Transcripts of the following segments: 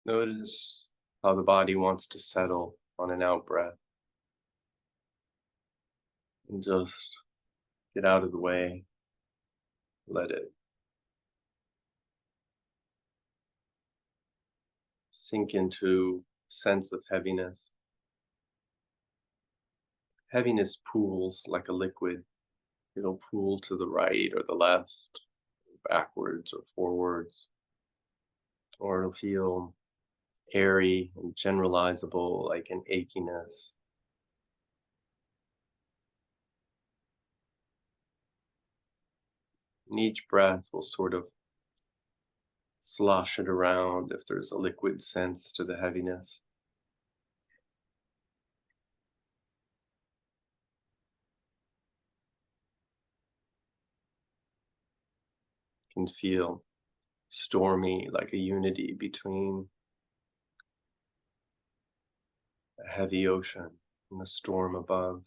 Notice how the body wants to settle on an out breath and just get out of the way. Let it sink into a sense of heaviness. Heaviness pools like a liquid. It'll pool to the right or the left, backwards or forwards, or it'll feel airy and generalizable like an achiness. And each breath will sort of slosh it around if there's a liquid sense to the heaviness. Can feel stormy like a unity between a heavy ocean and the storm above.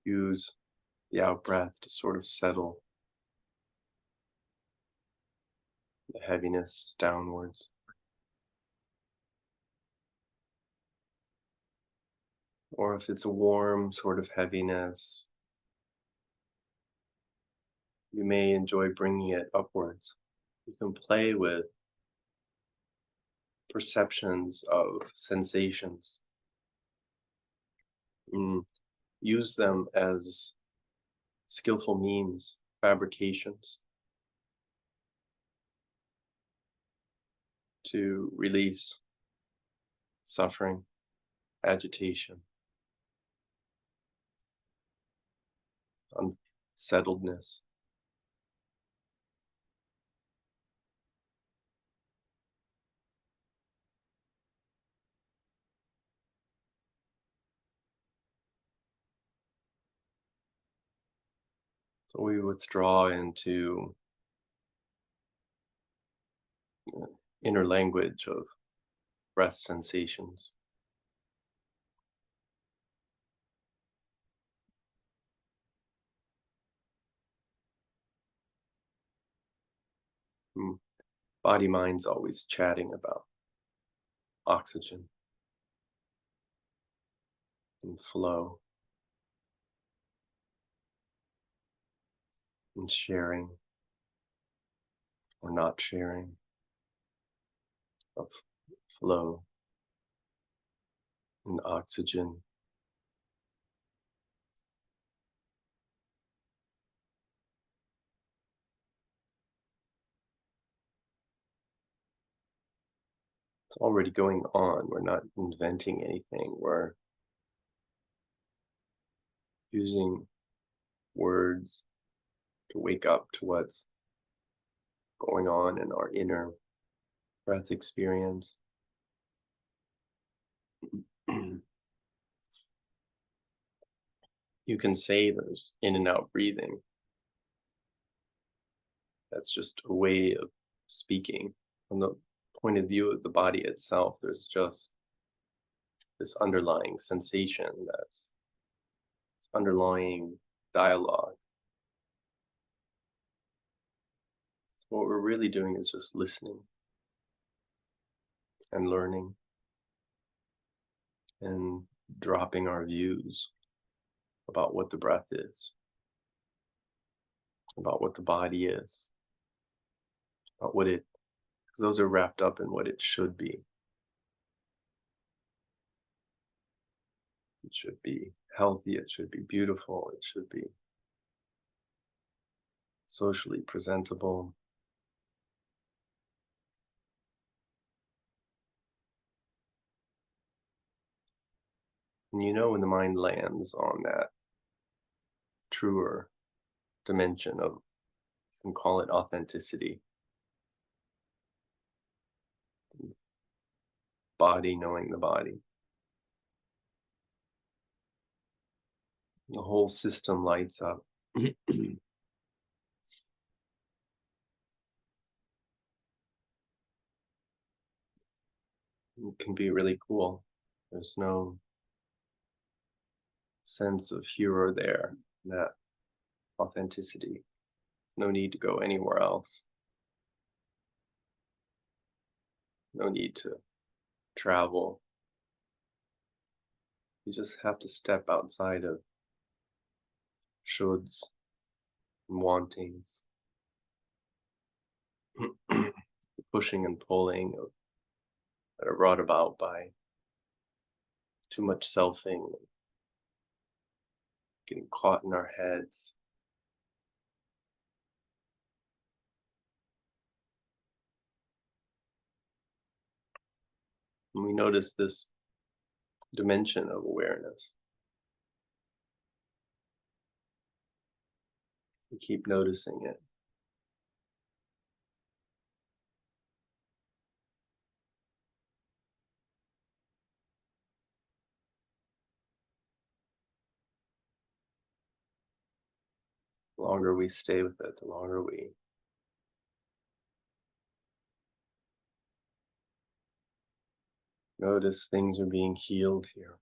Use the out breath to sort of settle the heaviness downwards. Or if it's a warm sort of heaviness, you may enjoy bringing it upwards. You can play with perceptions of sensations. And use them as skillful means, fabrications to release suffering, agitation, unsettledness. So we withdraw into the inner language of breath sensations. Mm, Body mind's always chatting about oxygen and flow and sharing or not sharing of flow and oxygen. It's already going on. We're not inventing anything. We're using words to wake up to what's going on in our inner breath experience. You can say there's in and out breathing. That's just a way of speaking. From the point of view of the body itself, there's just this underlying sensation, that's underlying dialogue. So what we're really doing is just listening and learning and dropping our views about what the breath is, about what the body is, about what it, because those are wrapped up in what it should be. It should be healthy, it should be beautiful, it should be socially presentable. And when the mind lands on that truer dimension of, you can call it authenticity, body knowing the body. The whole system lights up. It can be really cool. There's no sense of here or there in that authenticity. No need to go anywhere else. No need to travel. You just have to step outside of shoulds and wantings, the pushing and pulling that are brought about by too much selfing, getting caught in our heads. And we notice this dimension of awareness. We keep noticing it. The longer we stay with it, the longer we notice things are being healed here.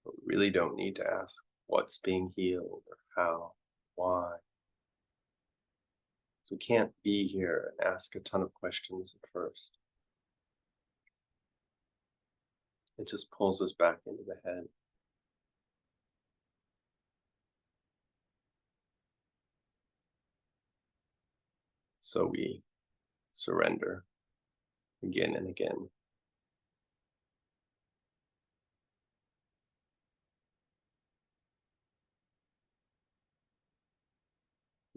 But we really don't need to ask what's being healed or how, why. So we can't be here and ask a ton of questions at first. It just pulls us back into the head. So we surrender again and again.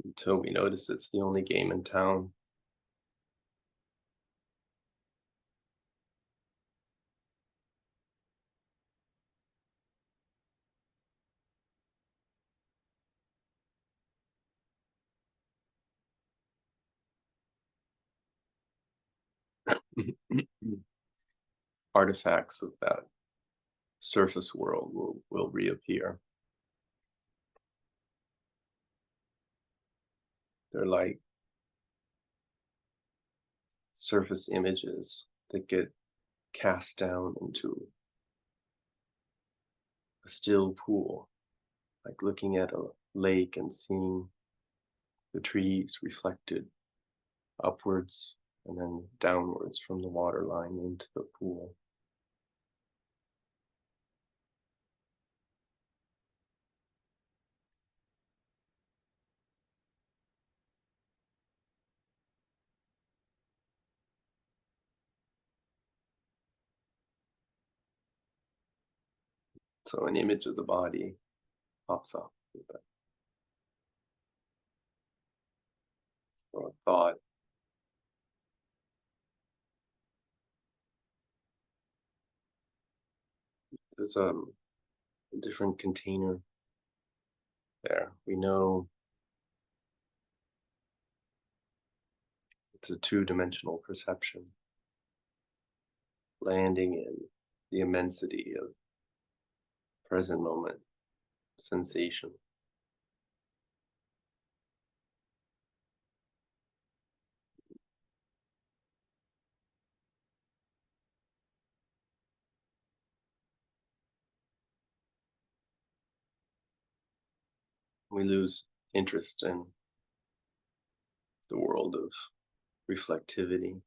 Until we notice it's the only game in town. Artifacts of that surface world will reappear. They're like surface images that get cast down into a still pool, like looking at a lake and seeing the trees reflected upwards and then downwards from the water line into the pool. So an image of the body pops up, or a thought. There's a different container there. We know it's a two-dimensional perception, landing in the immensity of present moment sensation. We lose interest in the world of reflectivity.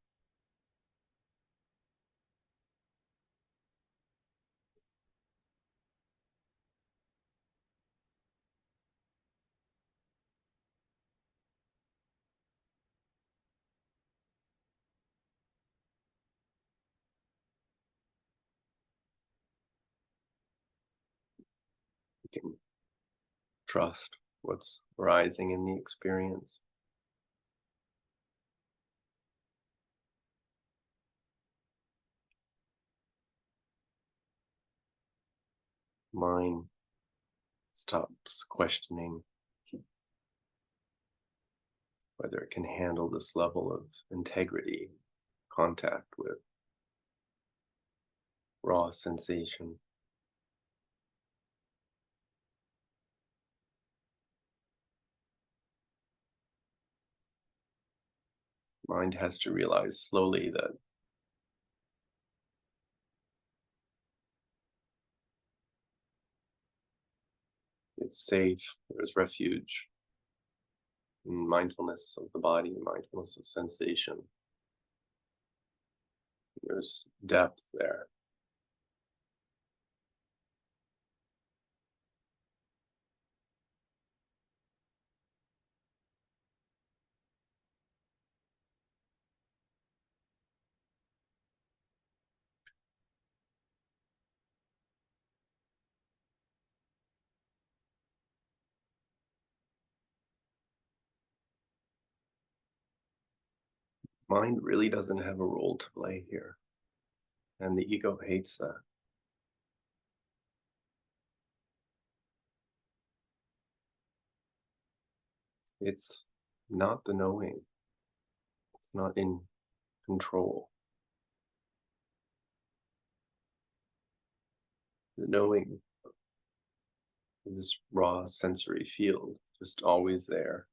We can trust what's arising in the experience. Mind stops questioning whether it can handle this level of integrity, contact with raw sensation. Mind has to realize slowly that it's safe, there's refuge in mindfulness of the body, mindfulness of sensation. There's depth there. Mind really doesn't have a role to play here, and the ego hates that. It's not the knowing, it's not in control. The knowing is this raw sensory field, just always there,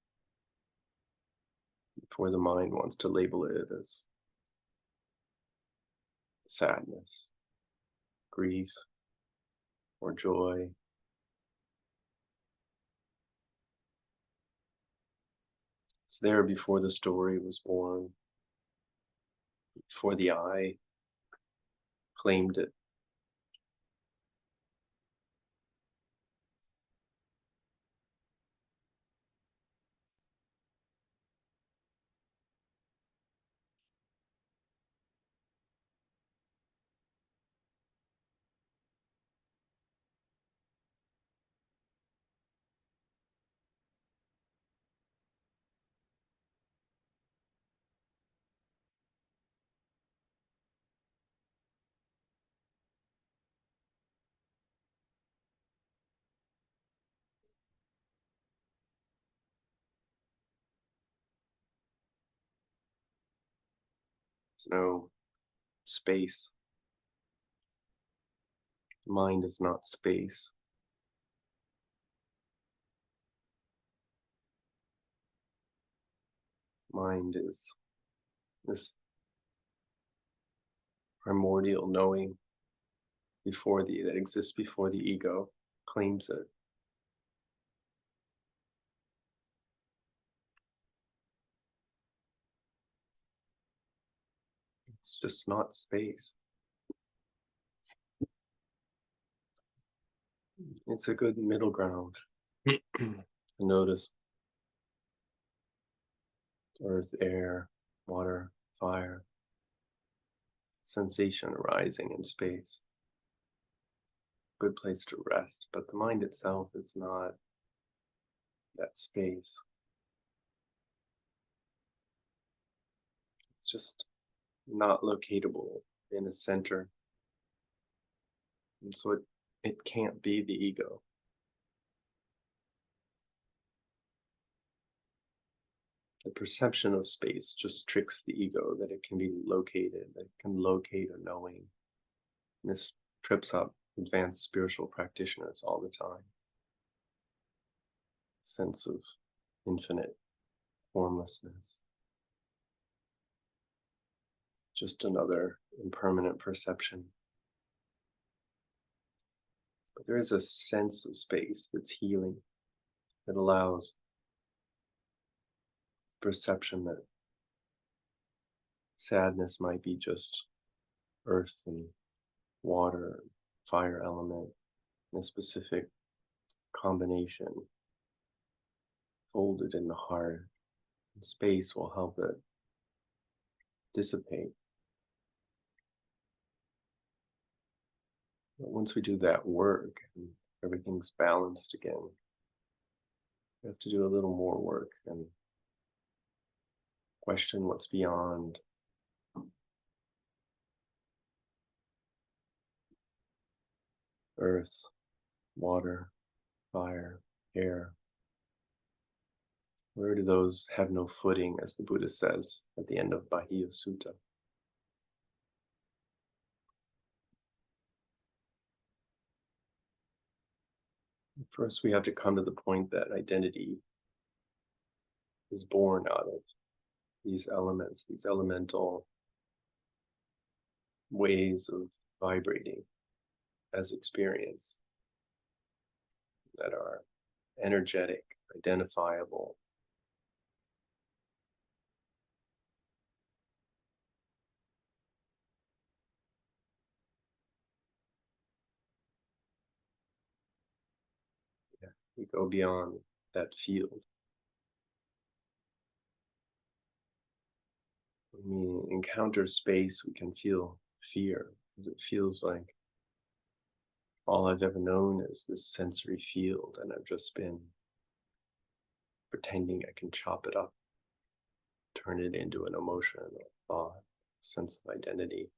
before the mind wants to label it as sadness, grief, or joy. It's there before the story was born, before the I claimed it. There's no space. Mind is not space. Mind is this primordial knowing before that exists before the ego claims it. It's just not space. It's a good middle ground to notice earth, air, water, fire, sensation arising in space. Good place to rest, but the mind itself is not that space. It's just not locatable in a center. And so it can't be the ego. The perception of space just tricks the ego that it can be located, that it can locate a knowing. And this trips up advanced spiritual practitioners all the time. Sense of infinite formlessness. Just another impermanent perception. But there is a sense of space that's healing, that allows perception that sadness might be just earth and water, fire element, in a specific combination folded in the heart. And space will help it dissipate. But once we do that work and everything's balanced again, we have to do a little more work and question what's beyond. Earth, water, fire, air. Where do those have no footing, as the Buddha says at the end of Bahia Sutta? First, we have to come to the point that identity is born out of these elements, these elemental ways of vibrating as experience that are energetic, identifiable. Yeah, we go beyond that field. When we encounter space, we can feel fear. It feels like all I've ever known is this sensory field, and I've just been pretending I can chop it up, turn it into an emotion, a thought, sense of identity.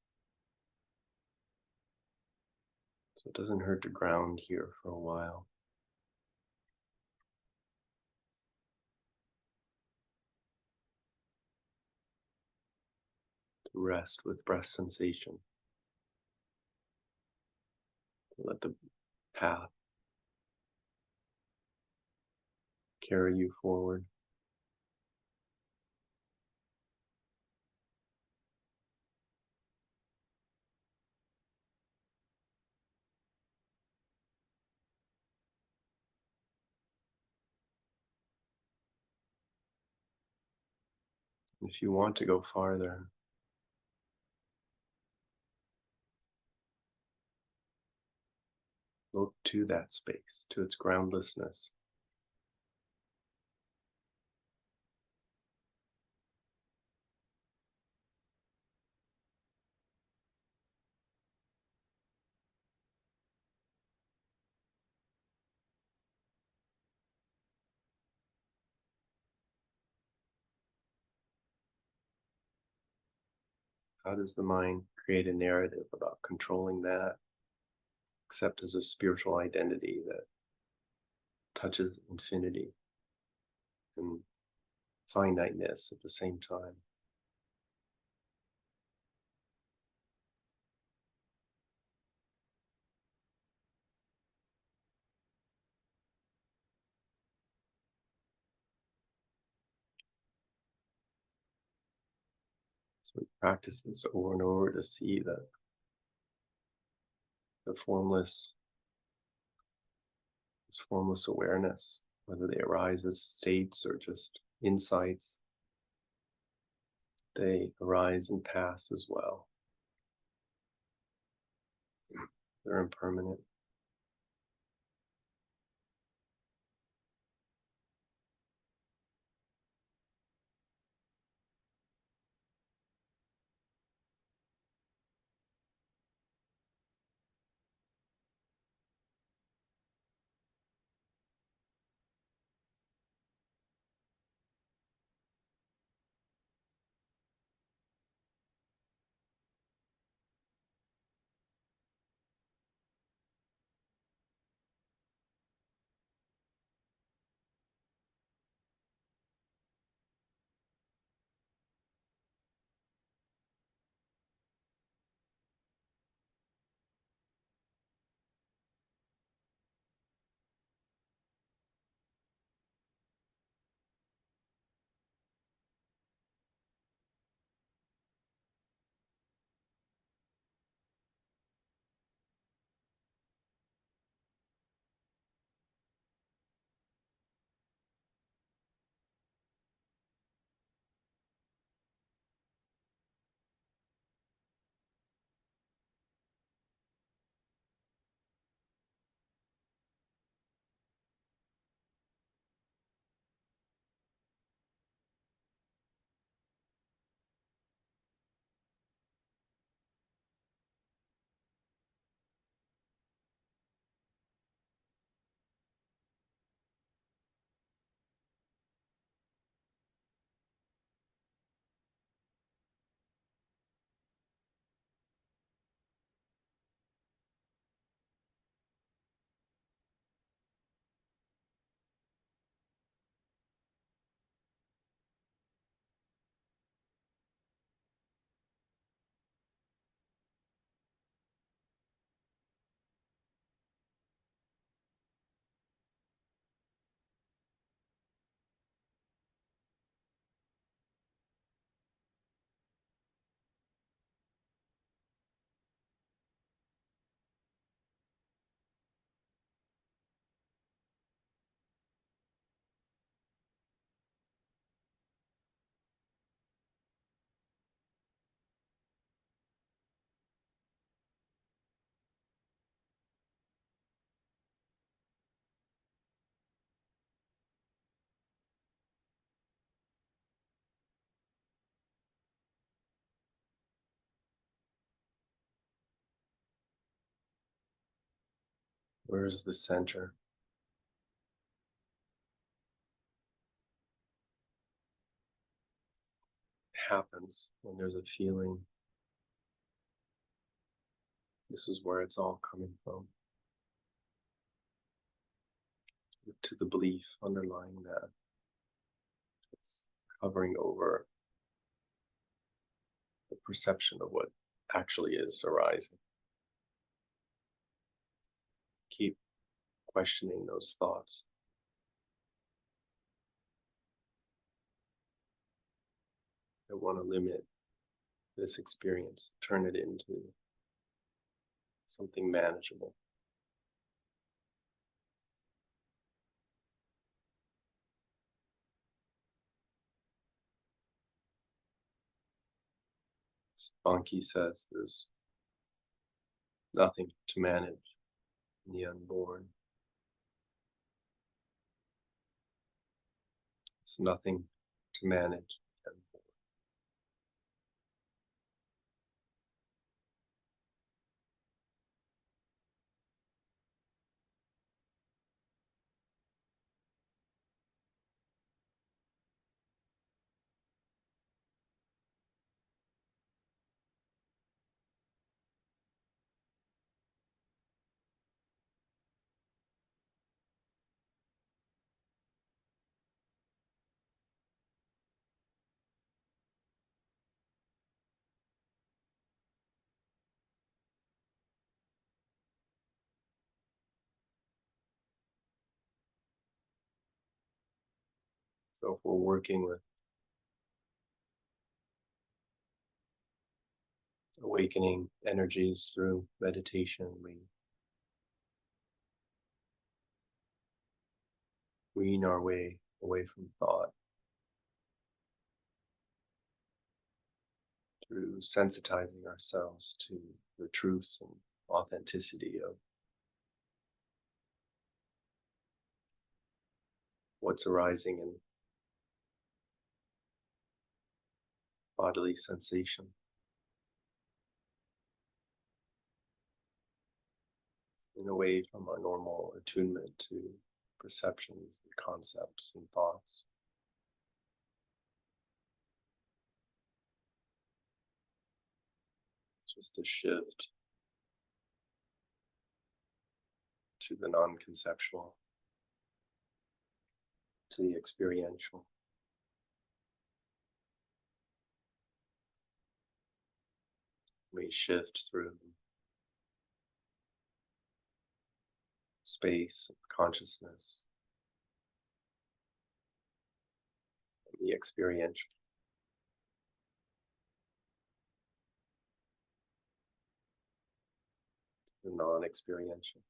So it doesn't hurt to ground here for a while, to rest with breath sensation, to let the path carry you forward. If you want to go farther, look to that space, to its groundlessness. How does the mind create a narrative about controlling that, except as a spiritual identity that touches infinity and finiteness at the same time? So we practice this over and over to see that the formless awareness, whether they arise as states or just insights, they arise and pass as well. They're impermanent. Where is the center? Happens when there's a feeling. This is where it's all coming from, to the belief underlying that. It's covering over the perception of what actually is arising. Keep questioning those thoughts. I want to limit this experience, turn it into something manageable. Spunky says there's nothing to manage in the unborn. There's nothing to manage. So if we're working with awakening energies through meditation, we wean our way away from thought through sensitizing ourselves to the truth and authenticity of what's arising in bodily sensation, and away from our normal attunement to perceptions and concepts and thoughts. Just a shift to the non-conceptual, to the experiential. We shift through space, consciousness, the experiential, the non-experiential.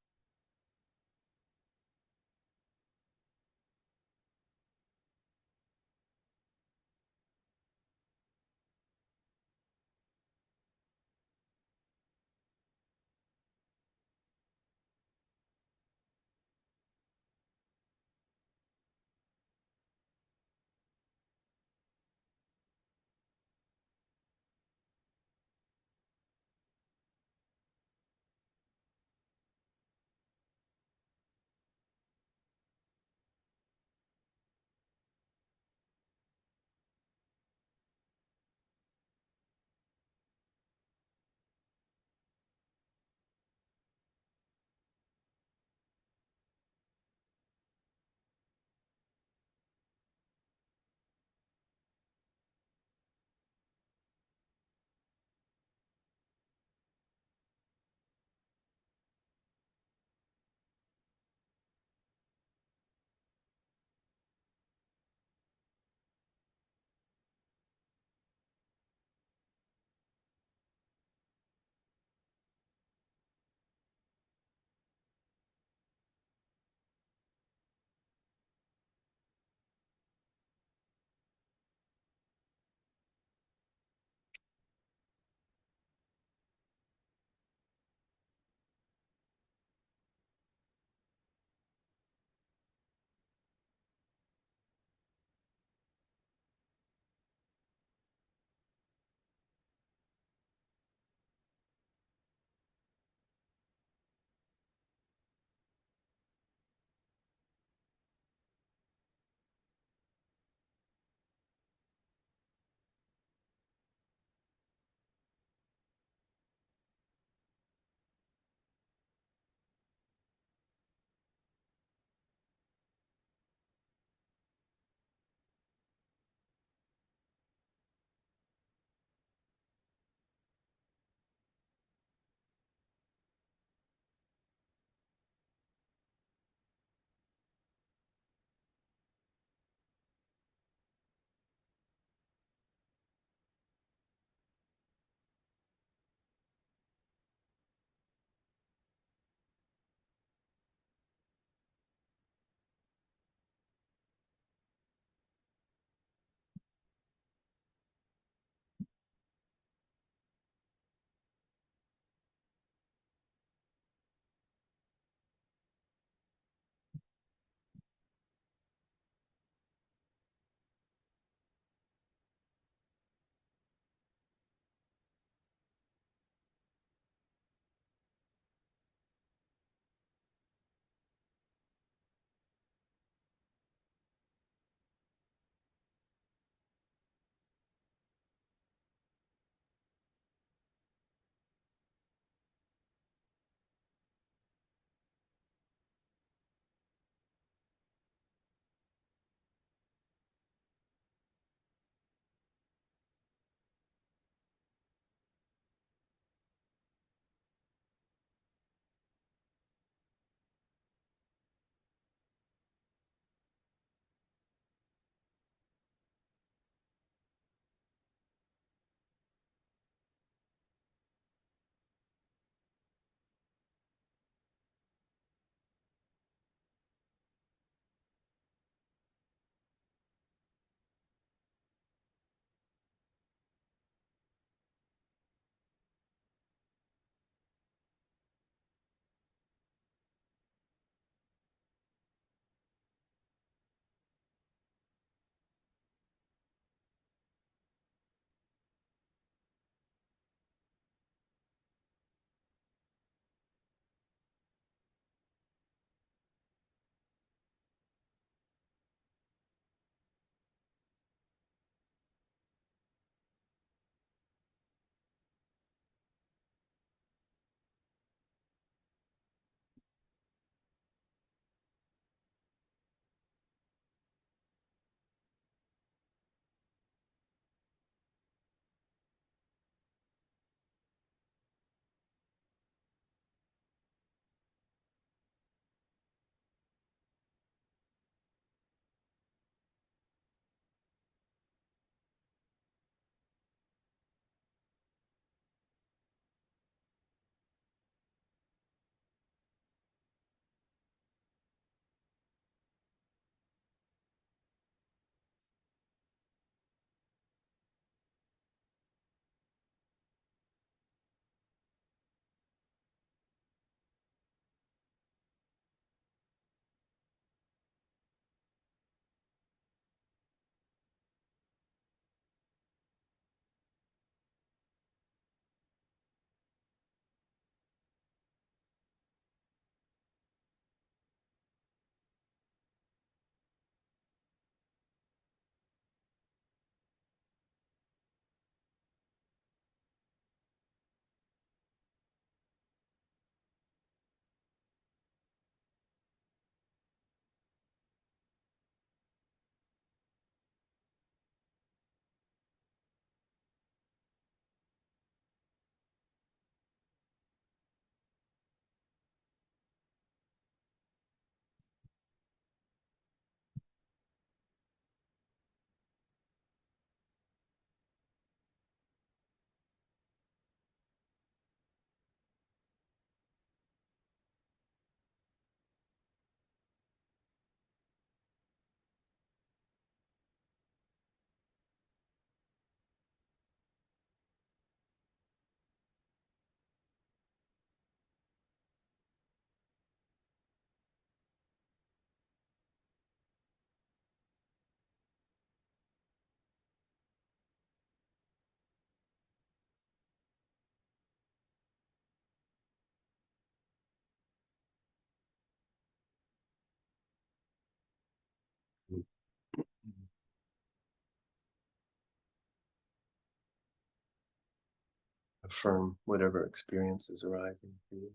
affirm whatever experience is arising for you.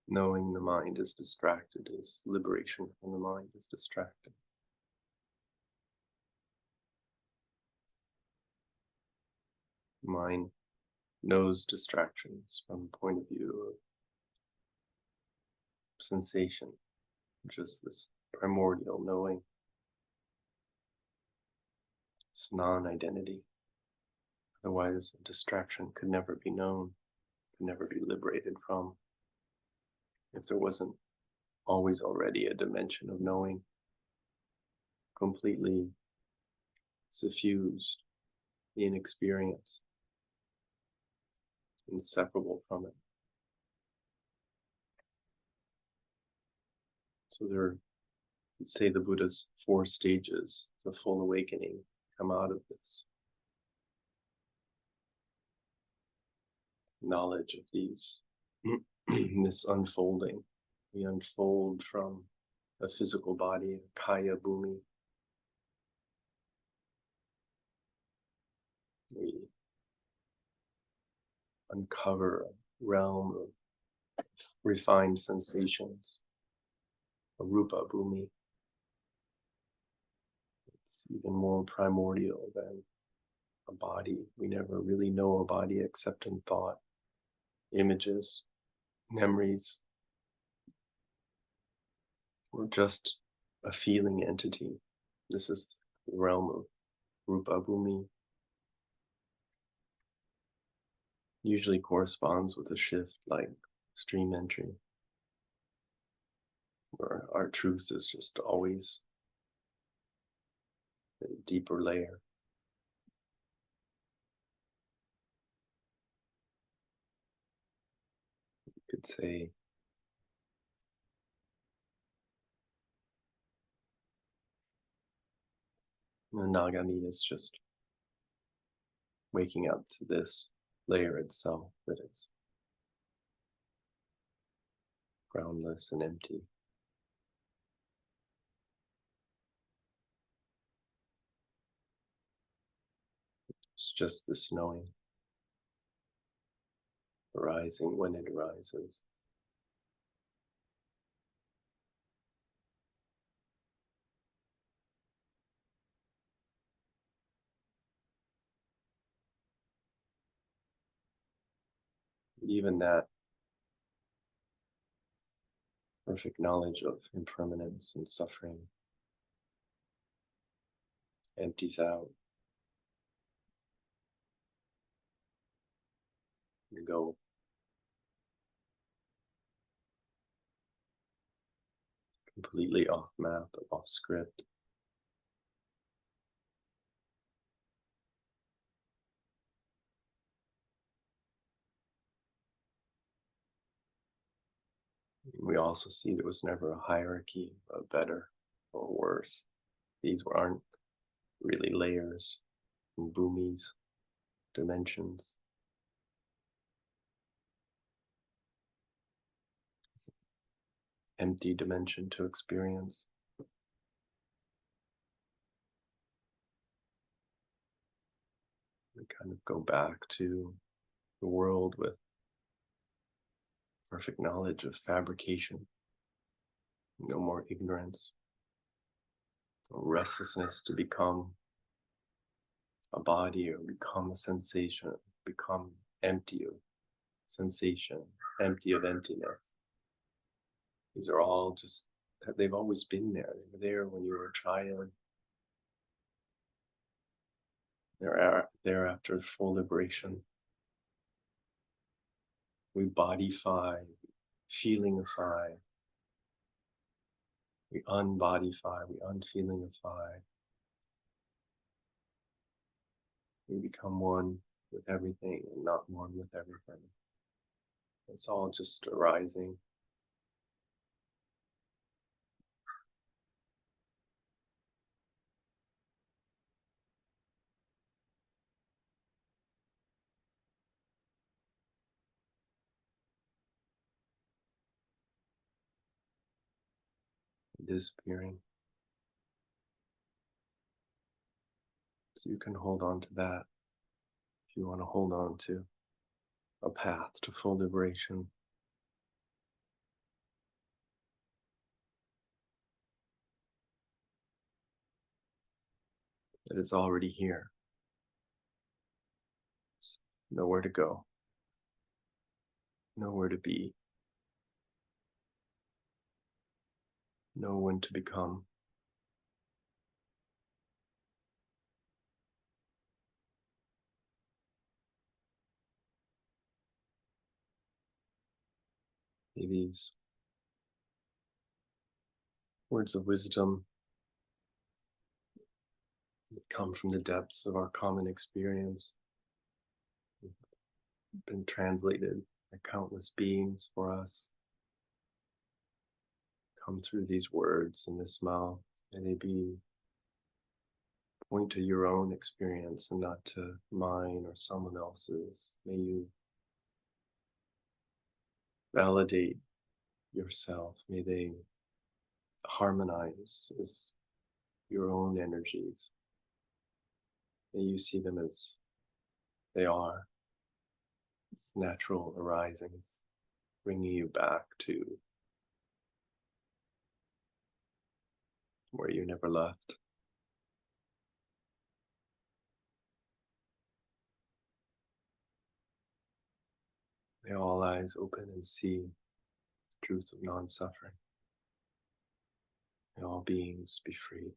Knowing the mind is distracted is liberation from the mind is distracted. Mind knows distractions from the point of view of sensation, which is this primordial knowing. It's non-identity. Otherwise, a distraction could never be known, could never be liberated from, if there wasn't always already a dimension of knowing completely suffused in experience, inseparable from it. So there, let's say the Buddha's 4 stages of full awakening come out of this knowledge of these, this unfolding. We unfold from a physical body, kaya bhumi. We uncover a realm of refined sensations, a rupa bhumi. It's even more primordial than a body. We never really know a body except in thought, images, memories. We're just a feeling entity. This is the realm of rupa bhumi. Usually corresponds with a shift like stream entry, where our truth is just always a deeper layer. You could say the Nagami is just waking up to this layer itself that is groundless and empty. It's just this knowing arising when it arises. Even that perfect knowledge of impermanence and suffering empties out. You go completely off map, off script. We also see there was never a hierarchy of better or worse. These aren't really layers and boomies, dimensions. It's an empty dimension to experience. We kind of go back to the world with perfect knowledge of fabrication, no more ignorance, no restlessness to become a body or become a sensation, become empty of sensation, empty of emptiness. These are all just, they've always been there. They were there when you were a child. They're there after full liberation. We bodify, feelingify, we unbodify, we unfeelingify. We become one with everything and not one with everything. It's all just arising. disappearing. So you can hold on to that if you want to hold on to a path to full liberation. That is already here. There's nowhere to go, nowhere to be, no one to become. May these words of wisdom that come from the depths of our common experience, been translated by countless beings for us, come through these words in this mouth. May they be point to your own experience and not to mine or someone else's. May you validate yourself. May they harmonize as your own energies. May you see them as they are, as natural arisings, bringing you back to where you never left. May all eyes open and see the truth of non-suffering. May all beings be free.